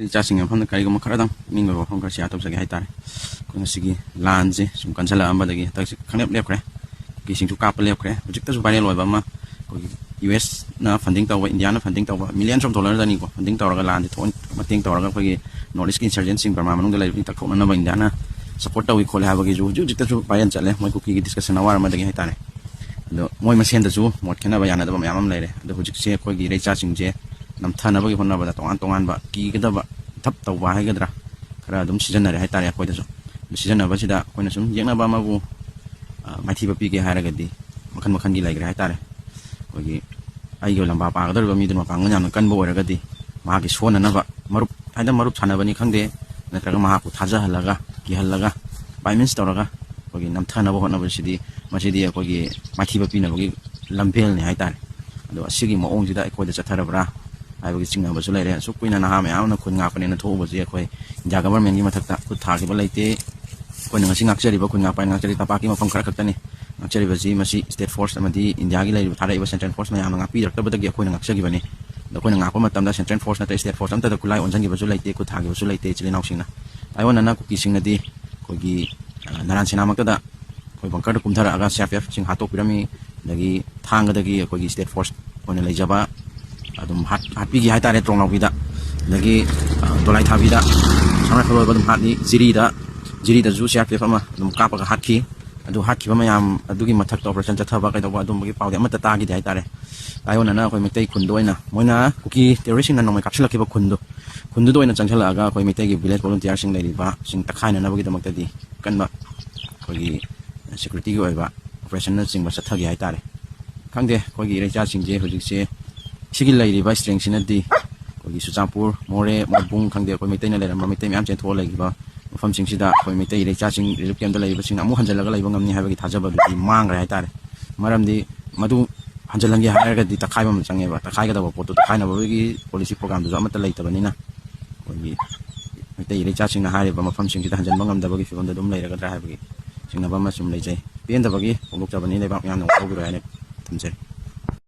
ꯏꯆꯥꯁꯤꯡ ꯃꯐꯝꯗ ꯀꯔꯤꯒꯨꯝꯕ ꯈꯔꯗꯪ ꯅꯤꯡꯕ ꯋꯥꯐꯝ ꯈꯔ ꯁꯤꯌꯥꯔ ꯇꯧꯖꯒꯦ ꯍꯥꯏꯇꯥꯔꯦ ꯑꯩꯈꯣꯏ ꯉꯁꯤꯒꯤ ꯂꯥꯟꯁꯦ ꯁꯨꯝ ꯀꯟꯁꯜꯂꯛꯑꯝꯕꯗꯒꯤ ꯍꯟꯗꯛꯁꯤ ꯈꯪꯂꯦꯞ ꯂꯦꯞꯈ꯭ꯔꯦ ꯀꯨꯀꯤꯁꯤꯡꯁꯨ ꯀꯥꯞꯄ ꯂꯦꯞꯈ꯭ꯔꯦ ꯍꯧꯖꯤꯛꯇꯁꯨ ꯚꯥꯏꯔꯦꯜ ꯑꯣꯏꯕ ꯑꯃ ꯑꯩꯈꯣꯏꯒꯤ US ꯅ ꯐꯟꯗꯤꯡ ꯇꯧꯕ ꯏꯟꯗꯤꯌꯥꯅ ꯐꯟꯗꯤꯡ ꯇꯧꯕ ꯃꯤꯂꯤꯌꯟꯁ ꯑꯣꯐ ꯗꯣꯂꯔꯗꯅꯤꯀꯣ ꯐꯟꯗꯤꯡ ꯇꯧꯔꯒ ꯂꯥꯟꯁꯦ ꯃꯇꯦꯡ ꯇꯧꯔꯒ ꯑꯩꯈꯣꯏꯒꯤ ꯅꯣꯔꯠ ꯏꯁꯀꯤ ꯏꯟꯁꯔꯖꯦꯟꯁꯤꯡ ꯕꯔꯃꯥ ꯃꯅꯨꯡꯗ ꯂꯩꯕꯁꯤꯡ ꯇꯛꯊꯣꯛꯅꯅꯕ ꯏꯟꯗꯤꯌꯥꯅ ꯁꯞꯄꯣꯔꯠ ꯇꯧꯏ ꯈꯣꯠꯂꯦ ꯍꯥꯏꯕꯒꯤꯁꯨ ꯍꯧꯖꯤꯛꯇꯁꯨ ꯚꯥꯏꯔꯦꯜ ꯆꯠꯂꯦ ꯃꯣꯏ ꯀꯨꯀꯤꯒꯤ ꯗꯤꯁꯀꯁꯟ ꯑꯋꯥꯔ ꯑꯃꯗꯒꯤ ꯍꯥꯏꯇꯥꯔꯦ ꯑꯗꯣ ꯃꯣꯏ ꯃꯁꯦꯟꯗꯁꯨ ꯃꯣꯠ ꯈꯦꯠꯅꯕ ꯌꯥꯅꯗꯕ ꯃꯌꯥꯝ ꯑꯃ ꯂꯩꯔꯦ ꯑꯗꯣ ꯍꯧꯖꯤꯛꯁꯦ ꯑꯩꯈꯣꯏꯒꯤ ꯏꯔꯩꯆꯥꯁꯤꯡꯁꯦ ꯅꯝꯊꯅꯕꯒꯤ ꯍꯣꯠꯅꯕꯗ ꯇꯣꯉꯥꯟ ꯇꯣꯉꯥꯟꯕ ꯀꯤꯒꯗꯕ ꯊꯞ ꯇꯧꯕ ꯍꯥꯏꯒꯗ꯭ꯔꯥ ꯈꯔ ꯑꯗꯨꯝ ꯁꯤꯖꯤꯟꯅꯔꯦ ꯍꯥꯏꯇꯥꯔꯦ ꯑꯩꯈꯣꯏꯗꯁꯨ ꯁꯤꯖꯤꯟꯅꯕꯁꯤꯗ ꯑꯩꯈꯣꯏꯅ ꯁꯨꯝ ꯌꯦꯛꯅꯕ ꯑꯃꯕꯨ ꯃꯥꯏꯊꯤꯕ ꯄꯤꯒꯦ ꯍꯥꯏꯔꯒꯗꯤ ꯃꯈꯟ ꯃꯈꯟꯒꯤ ꯂꯩꯈ꯭ರೆ ꯍꯥꯏꯇꯥꯔꯦ ꯑꯩꯈꯣꯏꯒꯤ ꯑꯩꯒ ꯂꯝꯕꯥ ꯄꯥꯒꯗꯧꯔꯤꯕ ꯃꯤꯗꯨꯅ ꯃꯄꯥꯡꯒꯜ ꯌꯥꯝꯅ ꯀꯟꯕ ꯑꯣꯏꯔꯒꯗꯤ ꯃꯍꯥꯛꯀꯤ ꯁꯣꯟꯅꯅꯕ ꯃꯔꯨꯞ ꯍꯥꯏꯅ ꯃꯔꯨꯞ ꯁꯥꯟꯅꯕꯅꯤ ꯈꯪꯗꯦ ꯅꯠꯇ꯭ꯔꯒ ꯃꯍꯥꯛꯄꯨ ꯊꯥꯖꯍꯜꯂꯒ ꯀꯤꯍꯜꯂꯒ ꯕꯥꯏꯃꯤꯟꯁ ꯇꯧꯔꯒ ꯑꯩꯈꯣꯏꯒꯤ ꯅꯝꯊꯅꯕ ꯍꯣꯠꯅꯕꯁꯤꯗꯤ ꯃꯁꯤꯗꯤ ꯑꯩꯈꯣꯏꯒꯤ ꯃꯥꯏꯊꯤꯕ ꯄꯤꯅꯕꯒꯤ ꯂꯝꯕꯦꯜꯅꯤ ꯍꯥꯏꯇꯥꯔꯦ ꯑꯗꯣ ꯑꯁꯤꯒꯤ ꯃꯑꯣꯡꯁꯤꯗ ꯑꯩꯈꯣꯏꯗ ꯆꯠꯊꯔꯕ꯭ꯔꯥ ꯍꯥꯏꯕꯒꯤ ꯆꯤꯡꯅꯕꯁꯨ ꯂꯩꯔꯦ ꯑꯁꯨꯛ ꯀꯨꯏꯅ ꯅꯍꯥ ꯃꯌꯥꯝꯅ ꯈꯨꯟ ꯉꯥꯛꯄꯅꯦꯅ ꯊꯣꯛꯎꯕꯁꯤ ꯑꯩꯈꯣꯏ ꯏꯟꯗꯤꯌꯥ ꯒꯕꯔꯟꯃꯦꯟꯒꯤ ꯃꯊꯛꯇ ꯈꯨꯠ ꯊꯥꯈꯤꯕ ꯂꯩꯇꯦ ꯑꯩꯈꯣꯏꯅ ꯉꯁꯤ ꯉꯥꯛꯆꯔꯤꯕ ꯈꯨꯟ ꯉꯥꯛꯄ ꯉꯥꯛꯆꯔꯤ ꯇꯝꯄꯥꯛꯀꯤ ꯃꯐꯝ ꯈꯔ ꯈꯛꯇꯅꯤ ꯉꯥꯛꯆꯔꯤꯕꯁꯤ ꯃꯁꯤ ꯁ꯭ꯇꯦꯠ ꯐꯣꯔꯁ ꯑꯃꯗꯤ ꯏꯟꯗꯤꯌꯥꯒꯤ ꯂꯩꯔꯤꯕ ꯊꯥꯔꯛꯏꯕ ꯁꯦꯟꯇ꯭ꯔꯦꯜ ꯐꯣꯔꯁ ꯃꯌꯥꯝꯅ ꯉꯥꯛꯄꯤꯔꯛꯇꯕꯗꯒꯤ ꯑꯩꯈꯣꯏꯅ ꯉꯥꯛꯆꯈꯤꯕꯅꯤ ꯑꯗꯣ ꯑꯩꯈꯣꯏꯅ ꯉꯥꯛꯄ ꯃꯇꯝꯗ ꯁꯦꯟꯇ꯭ꯔꯦꯜ ꯐꯣꯔꯁ ꯅꯠꯇ꯭ꯔꯒ ꯁ꯭ꯇꯦꯠ ꯐꯣꯔꯁ ꯑꯃꯠꯇꯗ ꯈꯨꯠꯂꯥꯏ ꯑꯣꯟꯁꯤꯟꯈꯤꯕꯁꯨ ꯂꯩꯇꯦ ꯈꯨꯠ ꯊꯥꯈꯤꯕꯁꯨ ꯂꯩꯇꯦ ꯏꯆꯤꯜ ꯏꯅꯥꯎꯁꯤꯡꯅ ꯇꯥꯏꯑꯣꯟꯅꯅ ꯀꯨꯀꯤꯁꯤꯡꯅꯗꯤ ꯑꯩꯈꯣꯏꯒꯤ ꯅꯔꯥꯟ ꯁꯦꯅꯥꯃꯛꯇꯗ ꯑꯩꯈꯣꯏ ꯕꯪꯀꯔꯗ ꯀꯨꯝꯊꯔꯛꯑꯒ CRPF ꯁꯤꯡ ꯍꯥꯠꯇꯣꯛꯄꯤꯔꯝꯃꯤ ꯑꯗꯒꯤ ꯊꯥꯡꯒꯗꯒꯤ ꯑꯩꯈꯣꯏꯒꯤ ꯁ꯭ꯇꯦꯠ ꯐꯣꯔꯁ ꯑꯣꯏꯅ ꯂꯩꯖꯕ ꯑꯗꯨꯝ ꯍꯥꯠꯄꯤꯈꯤ ꯍꯥꯏꯇꯥꯔꯦ ꯇ꯭ꯔꯣꯡꯂꯥꯎꯕꯤꯗ ꯑꯗꯒꯤ ꯗꯣꯂꯥꯏ ꯊꯥꯕꯤꯗ ꯁꯝꯅ ꯈꯜꯂꯣꯏꯕ ꯑꯗꯨꯝ ꯍꯥꯠꯂꯤ ꯖꯤꯔꯤꯗꯁꯨ CRPF ꯑꯃ ꯑꯗꯨꯝ ꯀꯥꯞꯄꯒ ꯍꯥꯠꯈꯤ ꯑꯗꯨ ꯍꯥꯠꯈꯤꯕ ꯃꯌꯥꯝ ꯑꯗꯨꯒꯤ ꯃꯊꯛꯇ ꯑꯣꯄꯔꯦꯁꯟ ꯆꯠꯊꯕ ꯀꯩꯗꯧꯕ ꯑꯗꯨꯝꯕꯒꯤ ꯄꯥꯎꯗꯤ ꯑꯃꯠꯇ ꯇꯥꯈꯤꯗꯦ ꯍꯥꯏꯇꯥꯔꯦ ꯇꯥꯏꯑꯣꯟꯅꯅ ꯑꯩꯈꯣꯏ ꯃꯩꯇꯩ ꯈꯨꯟꯗ ꯑꯣꯏꯅ ꯃꯣꯏꯅ ꯀꯨꯀꯤ ꯇꯦꯔꯣꯔꯤꯁꯁꯤꯡꯅ ꯅꯣꯡꯃꯩ ꯀꯥꯞꯁꯤꯜꯂꯛꯈꯤꯕ ꯈꯨꯟꯗꯨꯗ ꯑꯣꯏꯅ ꯆꯪꯁꯤꯜꯂꯛꯑꯒ ꯑꯩꯈꯣꯏ ꯃꯩꯇꯩꯒꯤ ꯚꯤꯂꯦꯖ ꯚꯣꯂꯨꯟꯇꯤꯌꯔꯁꯤꯡ ꯂꯩꯔꯤꯕꯁꯤꯡ ꯇꯛꯈꯥꯏꯅꯅꯕꯒꯤꯗꯃꯛꯇꯗꯤ ꯀꯟꯕ ꯑꯩꯈꯣꯏꯒꯤ ꯁꯦꯀ꯭ꯌꯨꯔꯤꯇꯤꯒꯤ ꯑꯣꯏꯕ ꯑꯣꯄꯔꯦꯁꯟꯅꯆꯤꯡꯕ ꯆꯠꯊꯒꯦ ꯍꯥꯏꯇꯥꯔꯦ ꯈꯪꯗꯦ ꯑꯩꯈꯣꯏꯒꯤ ꯏꯔꯩꯆꯥꯁꯤꯡꯁꯦ ꯍꯧꯖꯤꯛꯁꯦ ꯁꯤꯒꯤ ꯂꯩꯔꯤꯕ ꯏꯁꯇ꯭ꯔꯦꯡꯁꯤꯅꯗꯤ ꯑꯩꯈꯣꯏꯒꯤ ꯆꯨꯔꯆꯥꯟꯄꯨꯔ ꯃꯣꯔꯦ ꯃꯣꯏꯕꯨꯡ ꯈꯪꯗꯦ ꯑꯩꯈꯣꯏ ꯃꯩꯇꯩꯅ ꯂꯩꯔꯝꯕ ꯃꯩꯇꯩ ꯃꯌꯥꯝ ꯆꯦꯟꯊꯣꯛꯑ ꯂꯩꯈꯤꯕ ꯃꯐꯝꯁꯤꯡꯁꯤꯗ ꯑꯩꯈꯣꯏ ꯃꯩꯇꯩ ꯏꯔꯩꯆꯥꯁꯤꯡ ꯔꯤꯂꯤꯐ ꯀꯦꯝꯞꯇ ꯂꯩꯔꯤꯕꯁꯤꯡꯅ ꯑꯃꯨꯛ ꯍꯟꯖꯤꯜꯂꯒ ꯂꯩꯕ ꯉꯝꯅꯤ ꯍꯥꯏꯕꯒꯤ ꯊꯥꯖꯕꯗꯨꯗꯤ ꯃꯥꯡꯈ꯭ꯔꯦ ꯍꯥꯏꯇꯥꯔꯦ ꯃꯔꯝꯗꯤ ꯃꯗꯨ ꯍꯟꯖꯤꯜꯍꯟꯒꯦ ꯍꯥꯏꯔꯒꯗꯤ ꯇꯛꯈꯥꯏꯕ ꯑꯃ ꯆꯪꯉꯦꯕ ꯇꯛꯈꯥꯏꯒꯗꯕ ꯄꯣꯠꯇꯨ ꯇꯛꯈꯥꯏꯅꯕꯒꯤ ꯄꯣꯂꯤꯁꯤ ꯄ꯭ꯔꯣꯒ꯭ꯔꯥꯝꯗꯨꯁꯨ ꯑꯃꯠꯇ ꯂꯩꯇꯕꯅꯤꯅ ꯑꯩꯈꯣꯏꯒꯤ ꯃꯩꯇꯩ ꯏꯔꯩꯆꯥꯁꯤꯡꯅ ꯍꯥꯏꯔꯤꯕ ꯃꯐꯝꯁꯤꯡꯁꯤꯗ ꯍꯟꯖꯤꯟꯕ ꯉꯝꯗꯕꯒꯤ ꯐꯤꯕꯝꯗ ꯑꯗꯨꯝ ꯂꯩꯔꯒꯗ꯭ꯔꯥ ꯍꯥꯏꯕꯒꯤ ꯆꯤꯡꯅꯕ ꯑꯃ ꯁꯨꯝ ꯂꯩꯖꯩ ꯄꯦꯟꯗꯕꯒꯤ ꯐꯣꯡꯗꯣꯛꯆꯕꯅꯤ ꯂꯩꯕꯥꯛ ꯃꯌꯥꯝꯅ ꯋꯥꯍꯧꯕꯤꯔꯣ ꯍꯥꯏꯅ ꯊꯝꯖꯔꯤ